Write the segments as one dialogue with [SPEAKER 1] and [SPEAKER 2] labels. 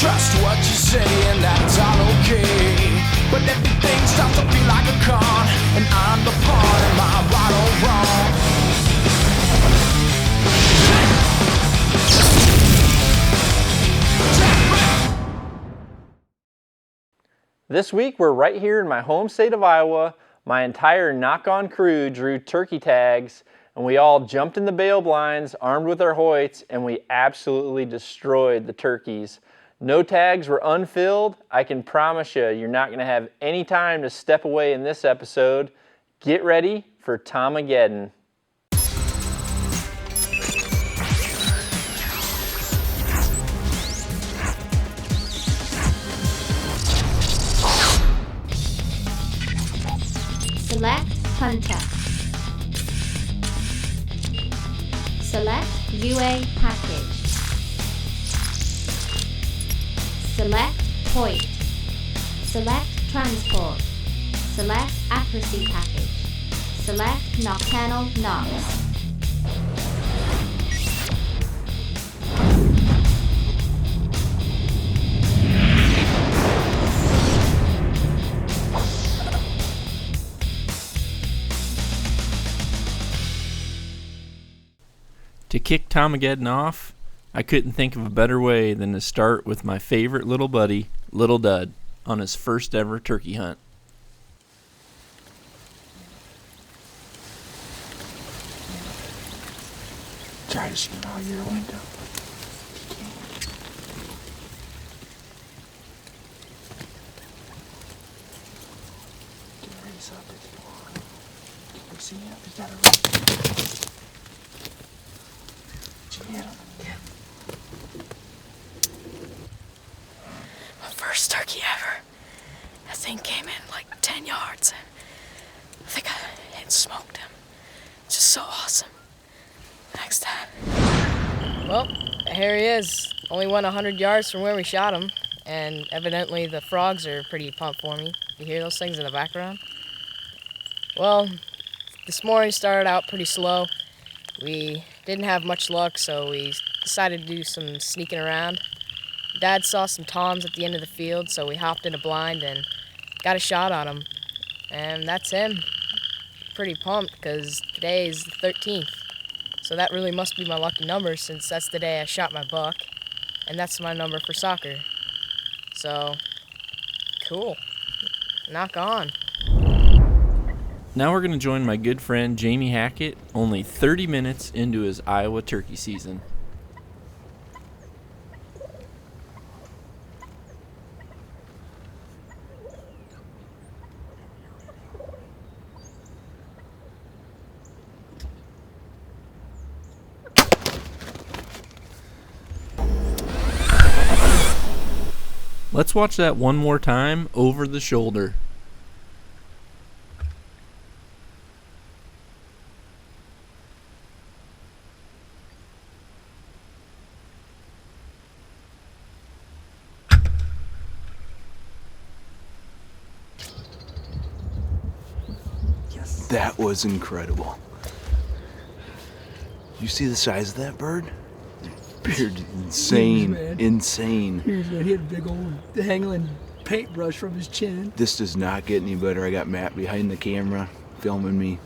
[SPEAKER 1] trust what you say and that's all okay. But everything starts to feel like a con, and I'm the pawn. Am I right or wrong?
[SPEAKER 2] This week we're right here in my home state of Iowa. My entire knock-on crew drew turkey tags, and we all jumped in the bail blinds armed with our hoits, and we absolutely destroyed the turkeys. No tags were unfilled. I can promise you, you're not going to have any time to step away in this episode. Get ready for Tomageddon.
[SPEAKER 3] Select Hunter. Select UA Package. Select Point. Select Transport. Select Accuracy Package. Select Nocturnal Knocks.
[SPEAKER 2] To kick Tomageddon off, I couldn't think of a better way than to start with my favorite little buddy, Little Dud, on his first ever turkey hunt.
[SPEAKER 1] Try to see out your window. Get race up if you want. Can you see him? Is that a race?
[SPEAKER 4] My first turkey ever. That thing came in like 10 yards. And I think I hit smoked him. Just so awesome. Thanks, Dad. Well, here he is. Only went 100 yards from where we shot him. And evidently the frogs are pretty pumped for me. You hear those things in the background? Well, this morning started out pretty slow. We didn't have much luck, so we decided to do some sneaking around. Dad saw some toms at the end of the field, so we hopped in a blind and got a shot on him. And that's him. Pretty pumped, because today is the 13th. So that really must be my lucky number, since that's the day I shot my buck. And that's my number for soccer. So, cool. Knock on.
[SPEAKER 2] Now we're going to join my good friend Jamie Hackett, only 30 minutes into his Iowa turkey season. Let's watch that one more time over the shoulder.
[SPEAKER 5] That was incredible. You see the size of that bird? Beard, insane, insane.
[SPEAKER 6] Here's man, he had a big old dangling paintbrush from his chin.
[SPEAKER 5] This does not get any better. I got Matt behind the camera filming me.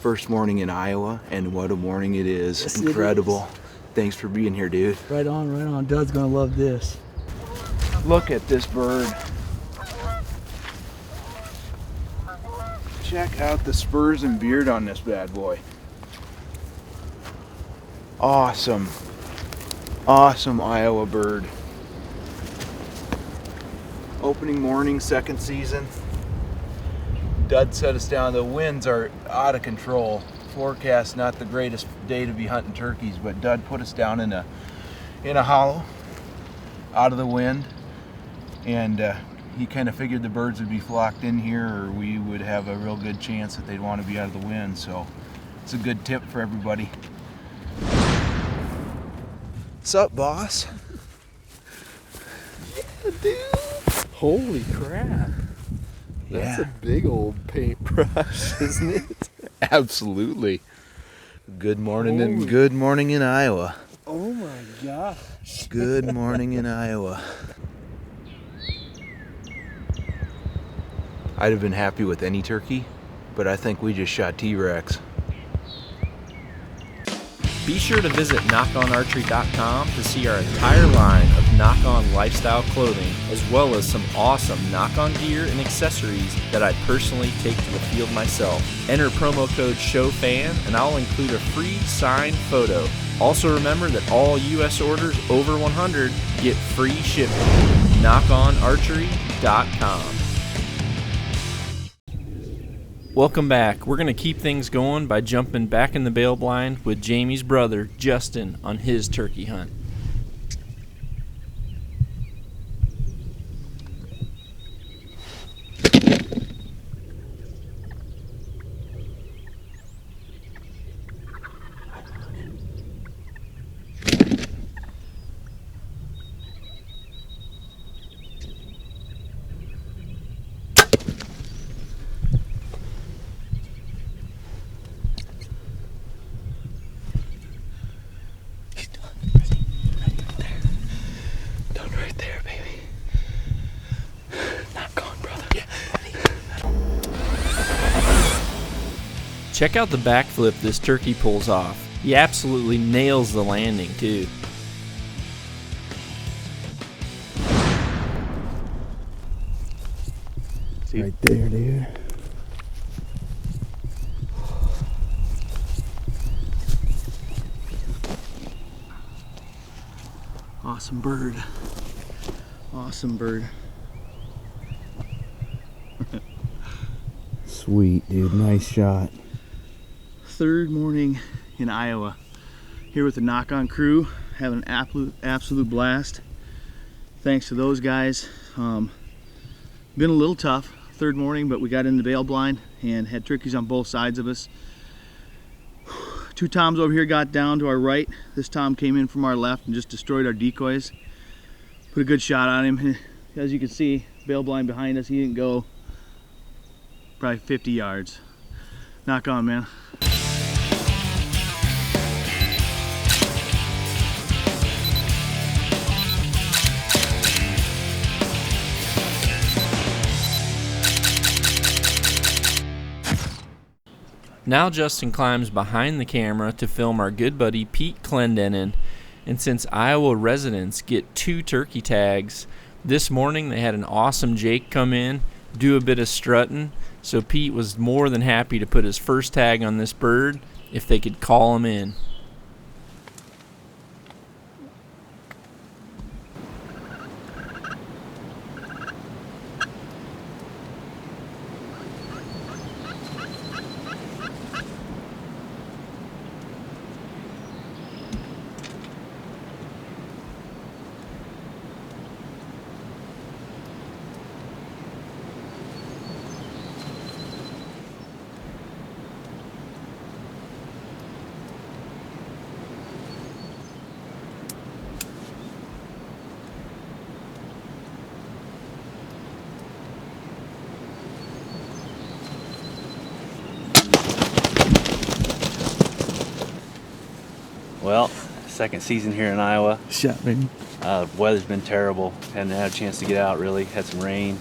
[SPEAKER 5] First morning in Iowa, and what a morning it is.
[SPEAKER 6] Yes,
[SPEAKER 5] incredible.
[SPEAKER 6] it is.
[SPEAKER 5] Thanks for being here, dude.
[SPEAKER 6] Right on, right on. Doug's gonna love this.
[SPEAKER 5] Look at this bird. Check out the spurs and beard on this bad boy. Awesome. Awesome Iowa bird. Opening morning, second season. Dud set us down. The winds are out of control. Forecast not the greatest day to be hunting turkeys, but Dud put us down in a hollow out of the wind, and he kind of figured the birds would be flocked in here, or we would have a real good chance that they'd want to be out of the wind. So it's a good tip for everybody. What's up, boss?
[SPEAKER 6] Yeah, dude. Holy crap. That's a big old paintbrush, isn't it?
[SPEAKER 5] Absolutely. Good morning and good morning in Iowa.
[SPEAKER 6] Oh my gosh.
[SPEAKER 5] Good morning in Iowa. I'd have been happy with any turkey, but I think we just shot T-Rex.
[SPEAKER 2] Be sure to visit knockonarchery.com to see our entire line of knock-on lifestyle clothing, as well as some awesome knock-on gear and accessories that I personally take to the field myself. Enter promo code SHOWFAN and I'll include a free signed photo. Also remember that all U.S. orders over 100 get free shipping. knockonarchery.com. Welcome back. We're going to keep things going by jumping back in the bail blind with Jamie's brother, Justin, on his turkey hunt. Check out the backflip this turkey pulls off. He absolutely nails the landing too.
[SPEAKER 6] Right there, dude.
[SPEAKER 7] Awesome bird. Awesome bird.
[SPEAKER 6] Sweet, dude. Nice shot.
[SPEAKER 7] Third morning in Iowa. Here with the Knock On crew, having an absolute blast. Thanks to those guys. Been a little tough third morning, but we got in the bail blind and had turkeys on both sides of us. Two toms over here got down to our right. This tom came in from our left and just destroyed our decoys. Put a good shot on him. As you can see, bail blind behind us, he didn't go probably 50 yards. Knock on, man.
[SPEAKER 2] Now Justin climbs behind the camera to film our good buddy Pete Clendenin, and since Iowa residents get 2 turkey tags, this morning they had an awesome Jake come in, do a bit of strutting, so Pete was more than happy to put his first tag on this bird if they could call him in.
[SPEAKER 8] Well, second season here in Iowa.
[SPEAKER 7] Shot, baby.
[SPEAKER 8] Weather's been terrible. Hadn't had a chance to get out really. Had some rain.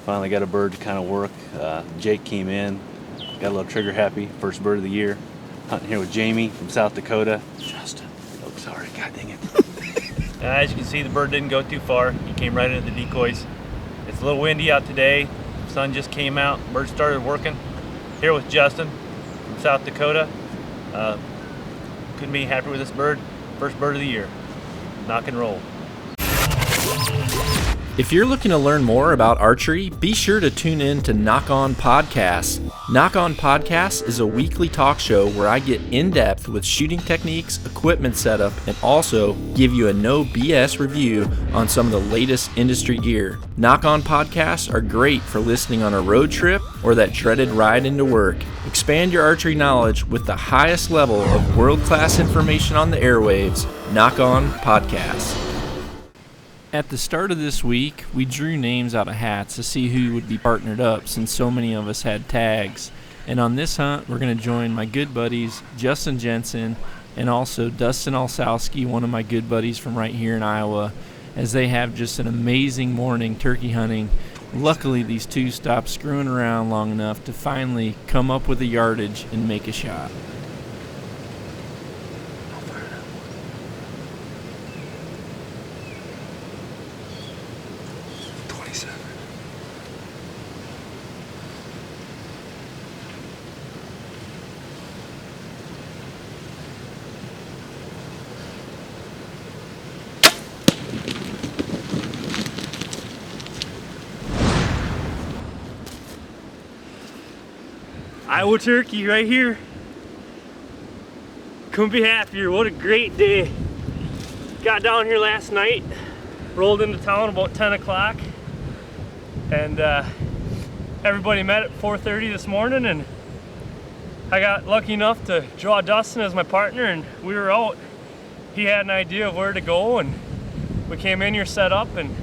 [SPEAKER 8] Finally got a bird to kind of work. Jake came in. Got a little trigger happy. First bird of the year. Hunting here with Jamie from South Dakota. Justin. Oh, sorry. God dang it. As you can see, the bird didn't go too far. He came right into the decoys. It's a little windy out today. Sun just came out. Bird started working. Here with Justin from South Dakota. Couldn't be happy with this bird. First bird of the year. Knock and roll.
[SPEAKER 2] If you're looking to learn more about archery, be sure to tune in to Knock On Podcasts. Knock On Podcasts is a weekly talk show where I get in-depth with shooting techniques, equipment setup, and also give you a no BS review on some of the latest industry gear. Knock On Podcasts are great for listening on a road trip or that dreaded ride into work. Expand your archery knowledge with the highest level of world-class information on the airwaves. Knock On Podcasts. At the start of this week, we drew names out of hats to see who would be partnered up since so many of us had tags. And on this hunt, we're going to join my good buddies, Justin Jensen, and also Dustin Olsowski, one of my good buddies from right here in Iowa, as they have just an amazing morning turkey hunting Luckily, these two stopped screwing around long enough to finally come up with a yardage and make a shot.
[SPEAKER 9] Iowa turkey right here. Couldn't be happier. What a great day. Got down here last night, rolled into town about 10 o'clock, and everybody met at 4:30 this morning, and I got lucky enough to draw Dustin as my partner, and we were out. He had an idea of where to go, and we came in here set up, and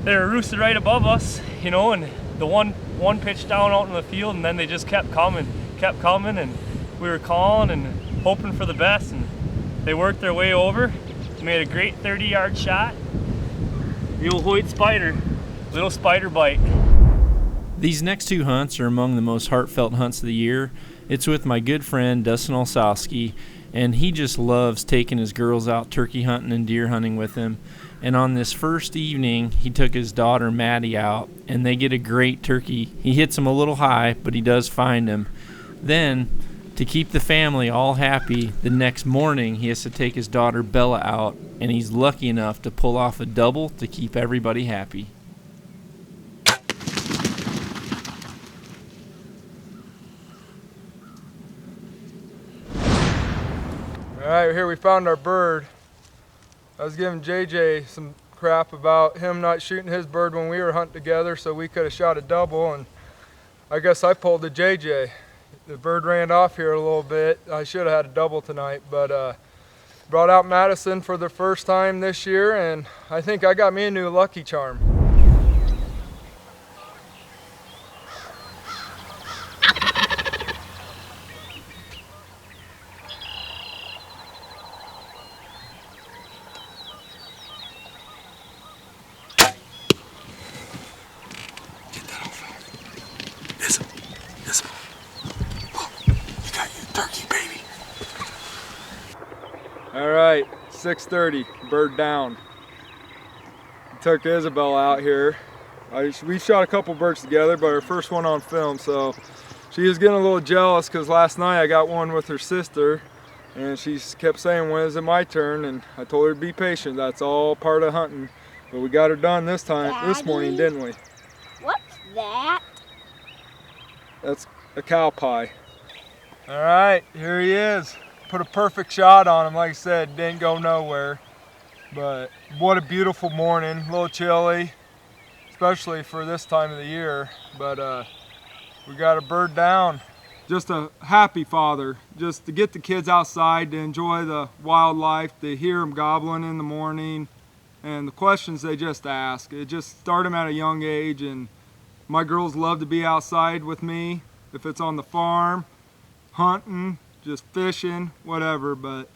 [SPEAKER 9] they were roosted right above us, you know, and the one pitch down out in the field, and then they just kept coming, and we were calling and hoping for the best, and they worked their way over, made a great 30-yard shot. The old Hoyt spider, little spider bite.
[SPEAKER 2] These next two hunts are among the most heartfelt hunts of the year. It's with my good friend Dustin Olsowski, and he just loves taking his girls out turkey hunting and deer hunting with him. And on this first evening, he took his daughter Maddie out, and they get a great turkey. He hits him a little high, but he does find him. Then, to keep the family all happy, the next morning he has to take his daughter Bella out, and he's lucky enough to pull off a double to keep everybody happy.
[SPEAKER 10] All right, here we found our bird. I was giving JJ some crap about him not shooting his bird when we were hunting together, so we could have shot a double, and I guess I pulled the JJ. The bird ran off here a little bit. I should have had a double tonight, but brought out Madison for the first time this year, and I think I got me a new Lucky Charm. All right, 6:30, bird down. Took Isabel out here. We shot a couple birds together, but our first one on film, so she was getting a little jealous because last night I got one with her sister, and she kept saying, when is it my turn? And I told her to be patient. That's all part of hunting. But we got her done this time, this morning, didn't we?
[SPEAKER 11] What's that?
[SPEAKER 10] That's a cow pie. All right, here he is. Put a perfect shot on him. Like I said, didn't go nowhere. But what a beautiful morning. A little chilly, especially for this time of the year. But we got a bird down. Just a happy father. Just to get the kids outside, to enjoy the wildlife, to hear them gobbling in the morning, and the questions they just ask. It just started them at a young age, and my girls love to be outside with me. If it's on the farm, hunting, just fishing, whatever, but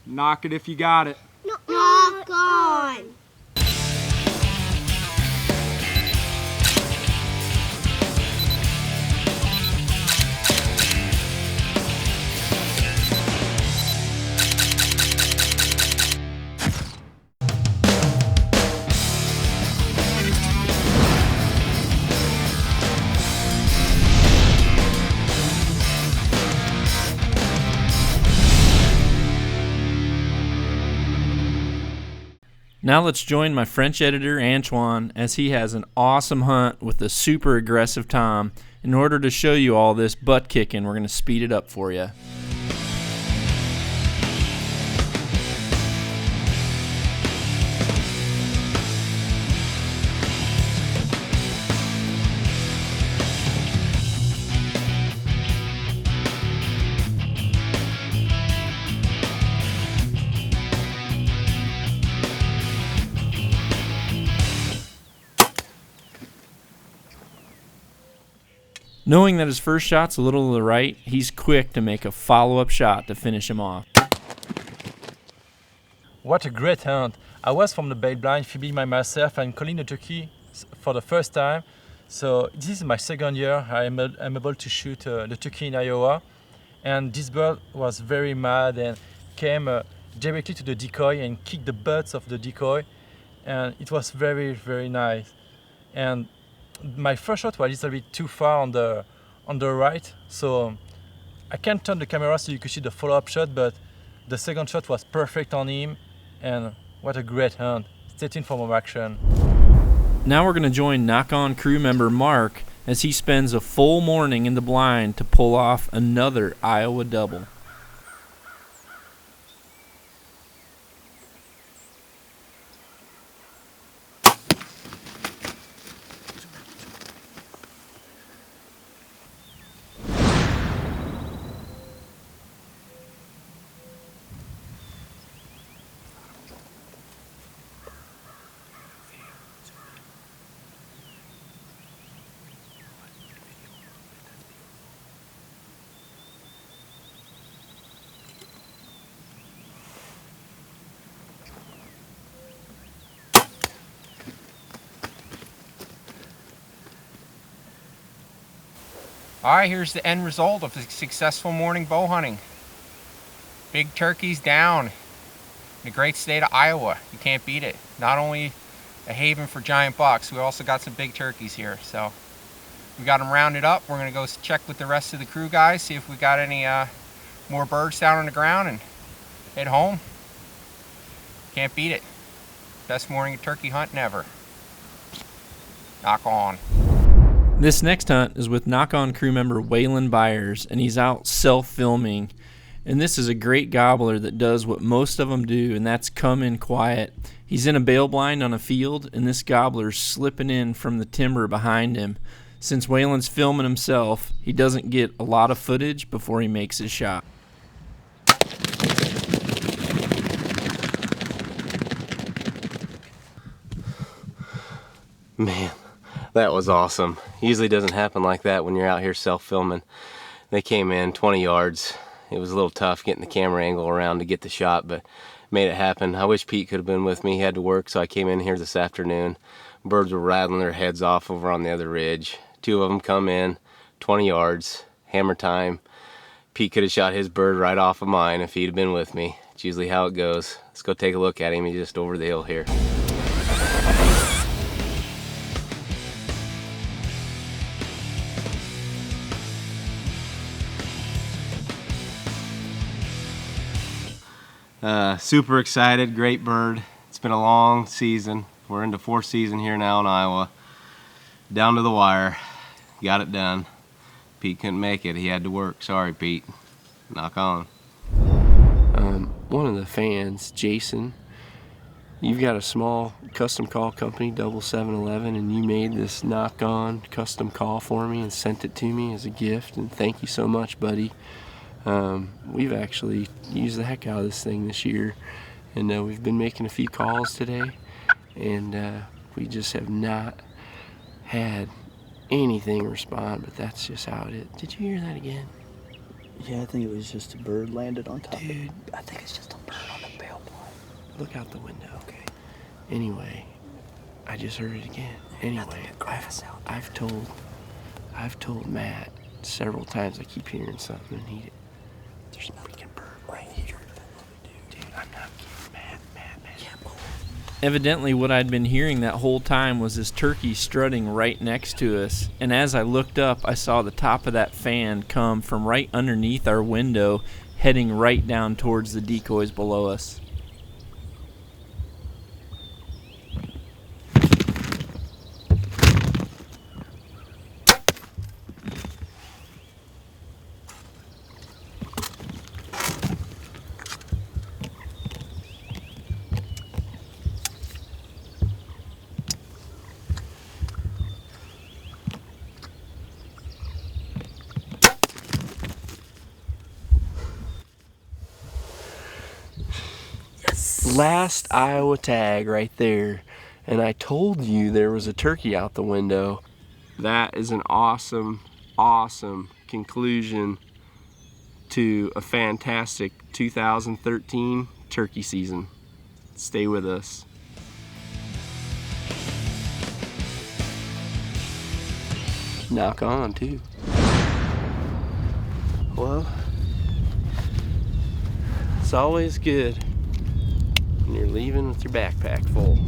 [SPEAKER 10] knock it if you got it.
[SPEAKER 11] Knock on.
[SPEAKER 2] Now let's join my French editor Antoine as he has an awesome hunt with a super aggressive Tom. In order to show you all this butt kicking, we're going to speed it up for you. Knowing that his first shot's a little to the right, he's quick to make a follow-up shot to finish him off.
[SPEAKER 12] What a great hunt. I was from the bait blind, feeding by myself and calling the turkey
[SPEAKER 10] for the first time. So this is my second year. I'm able to shoot the turkey in Iowa, and this bird was very mad and came directly to the decoy and kicked the butts of the decoy, and it was very, very nice. And my first shot was a little bit too far on the right, so I can't turn the camera so you could see the follow-up shot, but the second shot was perfect on him, and what a great hunt. Stay tuned for more action.
[SPEAKER 2] Now we're going to join Knock On crew member Mark as he spends a full morning in the blind to pull off another Iowa double.
[SPEAKER 12] All right, here's the end result of a successful morning bow hunting. Big turkeys down in the great state of Iowa. You can't beat it. Not only a haven for giant bucks, we also got some big turkeys here. So we got them rounded up. We're gonna go check with the rest of the crew guys, see if we got any more birds down on the ground, and head home. Can't beat it. Best morning turkey hunting ever. Knock on.
[SPEAKER 2] This next hunt is with Knock On crew member Waylon Byers, and he's out self-filming. And this is a great gobbler that does what most of them do, and that's come in quiet. He's in a bail blind on a field, and this gobbler's slipping in from the timber behind him. Since Waylon's filming himself, he doesn't get a lot of footage before he makes his shot.
[SPEAKER 13] Man, that was awesome. Usually doesn't happen like that when you're out here self-filming. They came in 20 yards. It was a little tough getting the camera angle around to get the shot, but made it happen. I wish Pete could have been with me. He had to work, so I came in here this afternoon. Birds were rattling their heads off over on the other ridge. Two of them come in, 20 yards, hammer time. Pete could have shot his bird right off of mine if he'd have been with me. It's usually how it goes. Let's go take a look at him. He's just over the hill here. Super excited, great bird. It's been a long season. We're into 4th season here now in Iowa. Down to the wire, got it done. Pete couldn't make it, he had to work. Sorry, Pete. Knock on.
[SPEAKER 6] One of the fans, Jason, you've got a small custom call company, 711, and you made this Knock On custom call for me and sent it to me as a gift, and thank you so much, buddy. We've actually used the heck out of this thing this year, and we've been making a few calls today, and we just have not had anything respond, but that's just how it is. Did you hear that again?
[SPEAKER 7] Yeah, I think it was just a bird landed on top.
[SPEAKER 6] Dude,
[SPEAKER 7] I think it's just a bird on the bail blind.
[SPEAKER 6] look out the window. Okay. Anyway, I just heard it again. Anyway, I've told Matt several times. I keep hearing something, and there's a freaking bird right here. Dude, I'm not kidding. Matt. Yeah,
[SPEAKER 2] Evidently what I'd been hearing that whole time was this turkey strutting right next to us, and as I looked up I saw the top of that fan come from right underneath our window, heading right down towards the decoys below us.
[SPEAKER 6] last Iowa tag right there, and I told you there was a turkey out the window. That is an awesome conclusion to a fantastic 2013 turkey season. Stay with us. knock on too. Well, it's always good when you're leaving with your backpack full.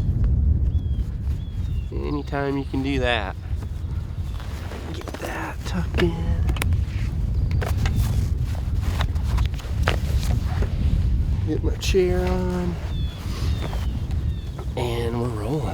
[SPEAKER 6] Anytime you can do that. Get that tucked in. Get my chair on. And we're rolling.